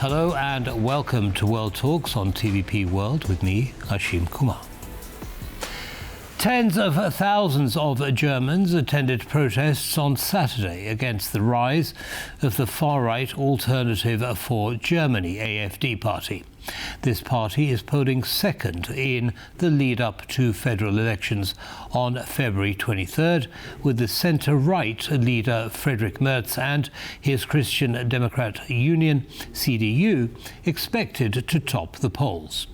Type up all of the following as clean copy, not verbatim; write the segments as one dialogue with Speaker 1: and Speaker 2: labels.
Speaker 1: Hello and welcome to World Talks on TVP World with me, Ashim Kumar. Tens of thousands of Germans attended protests on Saturday against the rise of the far-right Alternative for Germany, AfD party. This party is polling second in the lead-up to federal elections on February 23rd, with the centre-right leader Friedrich Merz and his Christian Democrat Union, CDU, expected to top the polls.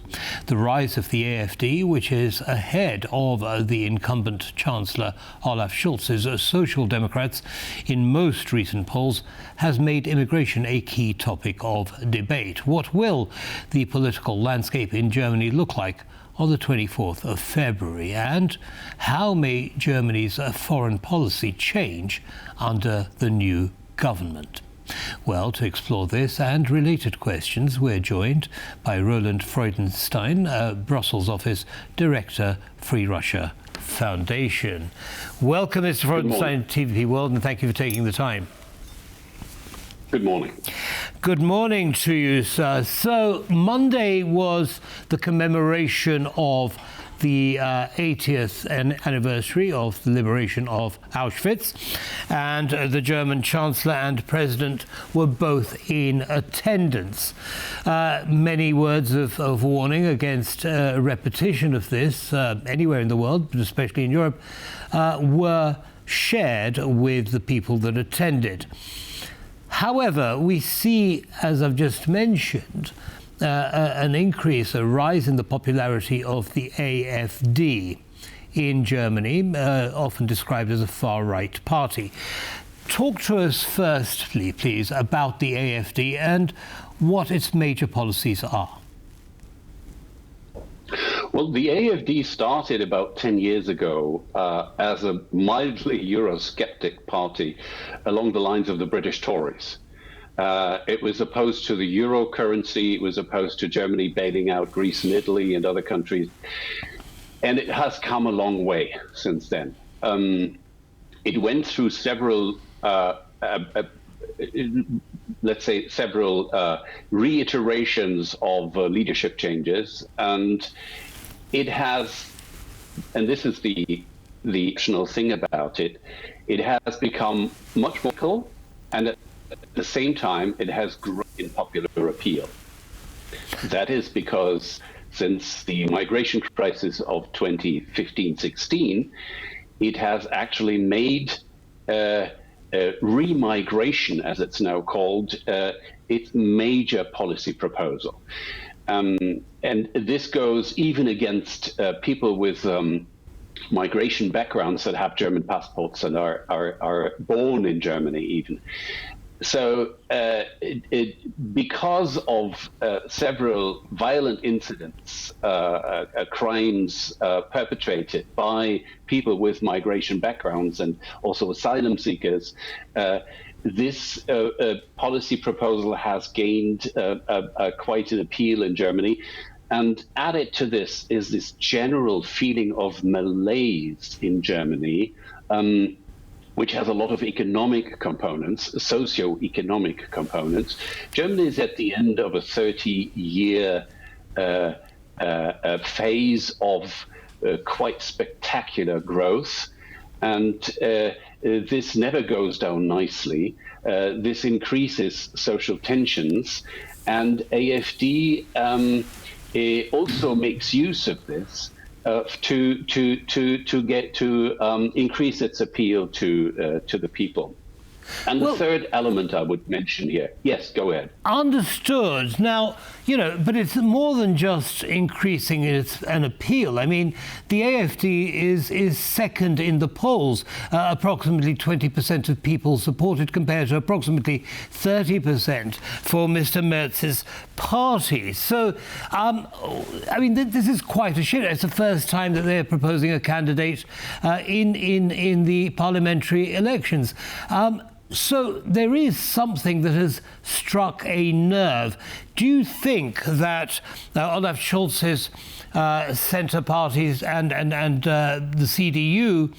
Speaker 1: The rise of the AfD, which is ahead of the incumbent Chancellor Olaf Scholz's Social Democrats in most recent polls, has made immigration a key topic of debate. What will the political landscape in Germany look like on the 24th of February? And how may Germany's foreign policy change under the new government? Well, to explore this and related questions, we're joined by Roland Freudenstein, Brussels office director, Free Russia Foundation. Welcome, Mr. Freudenstein, to TVP World, and thank you for taking the time.
Speaker 2: Good morning.
Speaker 1: Good morning to you, sir. So Monday was the commemoration of the 80th anniversary of the liberation of Auschwitz, and the German Chancellor and President were both in attendance. Many words of warning against repetition of this anywhere in the world, but especially in Europe, were shared with the people that attended. However, we see, as I've just mentioned, an increase, a rise in the popularity of the AfD in Germany, often described as a far-right party. Talk to us firstly, please, about the AfD and what its major policies are.
Speaker 2: Well, the AfD started about 10 years ago as a mildly Eurosceptic party along the lines of the British Tories. It was opposed to the euro currency. It was opposed to Germany bailing out Greece and Italy and other countries. And it has come a long way since then. It went through several, let's say, several reiterations of leadership changes. And it has, and this is the exceptional thing about it, it has become much more political, and at the same time, it has grown in popular appeal. That is because since the migration crisis of 2015-16, it has actually made remigration, as it's now called, its major policy proposal. And this goes even against people with migration backgrounds that have German passports and are born in Germany even. So because of several violent incidents, crimes perpetrated by people with migration backgrounds and also asylum seekers, this policy proposal has gained quite an appeal in Germany. And added to this is this general feeling of malaise in Germany, which has a lot of economic components, socio-economic components. Germany is at the end of a 30-year phase of quite spectacular growth, and this never goes down nicely. This increases social tensions, and AfD also makes use of this to increase its appeal to the people. And the third element I would mention here. Yes, go ahead.
Speaker 1: Understood. Now, but it's more than just increasing an appeal. I mean, the AfD is second in the polls. Approximately 20% of people supported compared to approximately 30% for Mr. Merz's party. So, I mean, this is quite a shift. It's the first time that they're proposing a candidate in the parliamentary elections. So there is something that has struck a nerve. Do you think that Olaf Scholz's centre parties and the CDU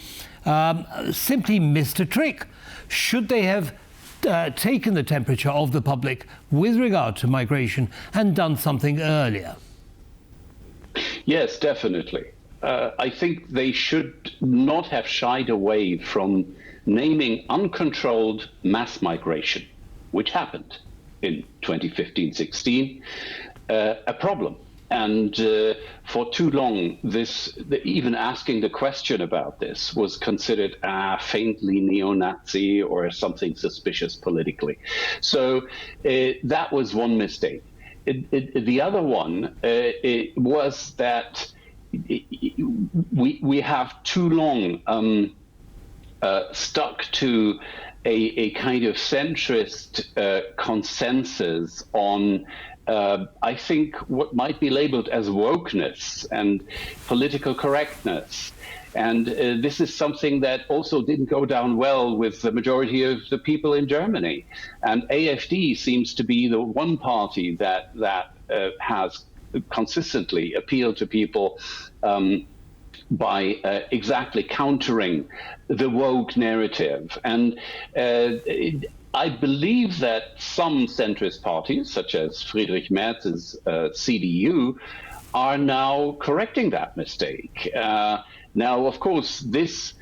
Speaker 1: simply missed a trick? Should they have taken the temperature of the public with regard to migration and done something earlier?
Speaker 2: Yes, definitely. I think they should not have shied away from naming uncontrolled mass migration, which happened in 2015-16, a problem. And for too long, even asking the question about this was considered faintly neo-Nazi or something suspicious politically. So that was one mistake. The other one was that we have too long stuck to a kind of centrist consensus on, I think, what might be labeled as wokeness and political correctness. And this is something that also didn't go down well with the majority of the people in Germany. And AfD seems to be the one party that has consistently appealed to people by exactly countering the woke narrative. And I believe that some centrist parties, such as Friedrich Merz's CDU, are now correcting that mistake. Now, of course, this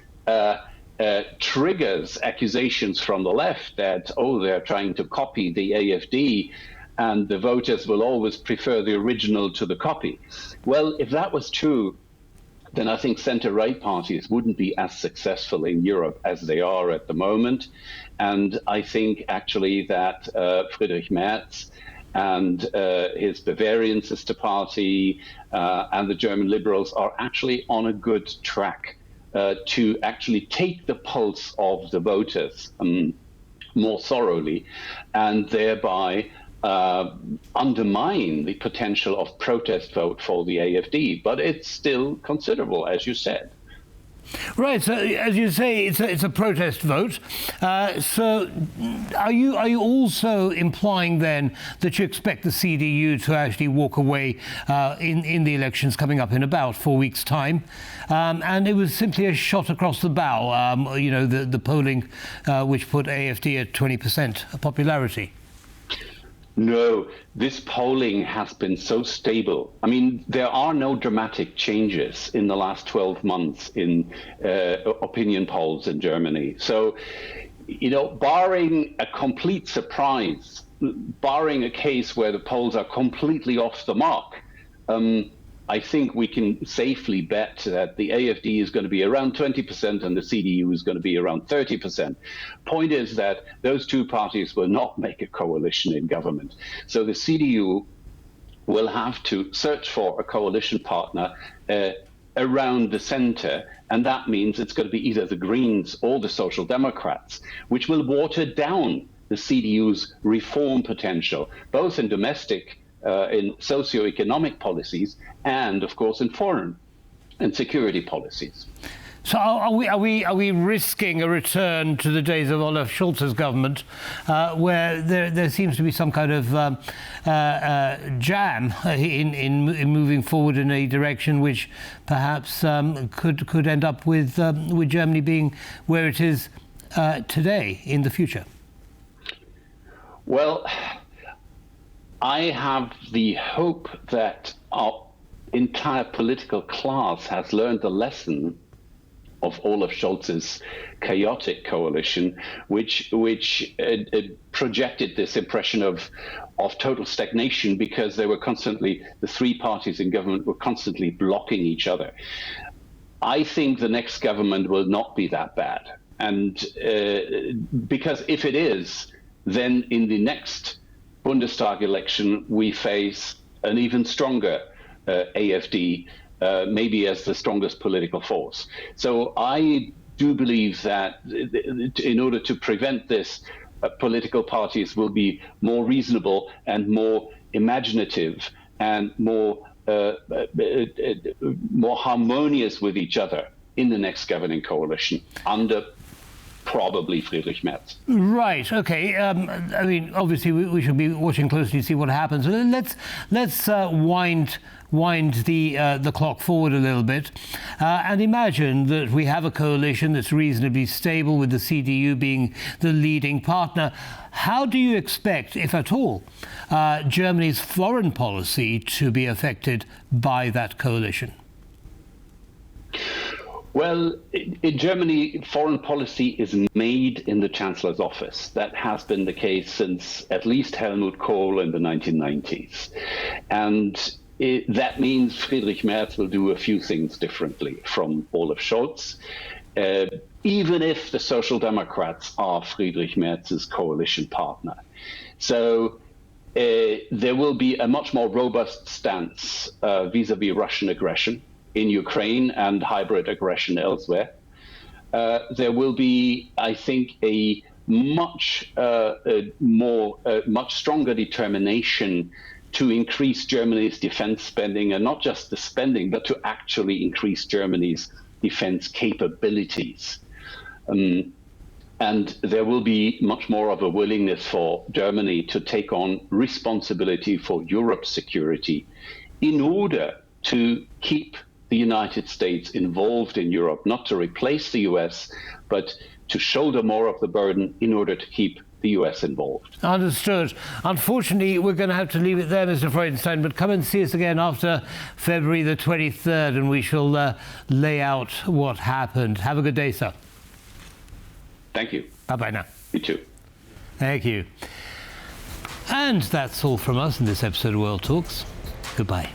Speaker 2: triggers accusations from the left that, they're trying to copy the AfD, and the voters will always prefer the original to the copy. Well, if that was true, then I think center-right parties wouldn't be as successful in Europe as they are at the moment. And I think actually that Friedrich Merz and his Bavarian sister party and the German liberals are actually on a good track to actually take the pulse of the voters more thoroughly, and thereby undermine the potential of protest vote for the AfD. But it's still considerable, as you said.
Speaker 1: Right. So, as you say, it's a protest vote. So, are you also implying then that you expect the CDU to actually walk away in the elections coming up in about 4 weeks' time? And it was simply a shot across the bow. The polling which put AfD at 20% popularity.
Speaker 2: No, this polling has been so stable. I mean, there are no dramatic changes in the last 12 months in opinion polls in Germany. So, barring a complete surprise, barring a case where the polls are completely off the mark, I think we can safely bet that the AfD is going to be around 20% and the CDU is going to be around 30%. Point is that those two parties will not make a coalition in government. So the CDU will have to search for a coalition partner around the center, and that means it's going to be either the Greens or the Social Democrats, which will water down the CDU's reform potential, both in domestic in socio-economic policies and, of course, in foreign and security policies.
Speaker 1: So are we risking a return to the days of Olaf Scholz's government, where there seems to be some kind of jam in moving forward in a direction which perhaps could end up with Germany being where it is today in the future?
Speaker 2: Well, I have the hope that our entire political class has learned the lesson of Olaf Scholz's chaotic coalition, which projected this impression of total stagnation because the three parties in government were constantly blocking each other. I think the next government will not be that bad. And because if it is, then in the next Bundestag election, we face an even stronger AfD, maybe as the strongest political force. So I do believe that in order to prevent this, political parties will be more reasonable and more imaginative and more harmonious with each other in the next governing coalition under probably Friedrich Merz.
Speaker 1: Right. Okay. I mean, obviously, we should be watching closely to see what happens. Let's wind the clock forward a little bit, and imagine that we have a coalition that's reasonably stable, with the CDU being the leading partner. How do you expect, if at all, Germany's foreign policy to be affected by that coalition?
Speaker 2: Well, in Germany, foreign policy is made in the Chancellor's office. That has been the case since at least Helmut Kohl in the 1990s. And that means Friedrich Merz will do a few things differently from Olaf Scholz, even if the Social Democrats are Friedrich Merz's coalition partner. So there will be a much more robust stance vis-à-vis Russian aggression in Ukraine and hybrid aggression elsewhere. There will be, I think, a much stronger determination to increase Germany's defense spending, and not just the spending, but to actually increase Germany's defense capabilities. And there will be much more of a willingness for Germany to take on responsibility for Europe's security in order to keep the United States involved in Europe, not to replace the US, but to shoulder more of the burden in order to keep the US involved.
Speaker 1: Understood. Unfortunately, we're going to have to leave it there, Mr. Freudenstein, but come and see us again after February the 23rd, and we shall lay out what happened. Have a good day, sir.
Speaker 2: Thank you.
Speaker 1: Bye-bye now.
Speaker 2: You too.
Speaker 1: Thank you. And that's all from us in this episode of World Talks. Goodbye.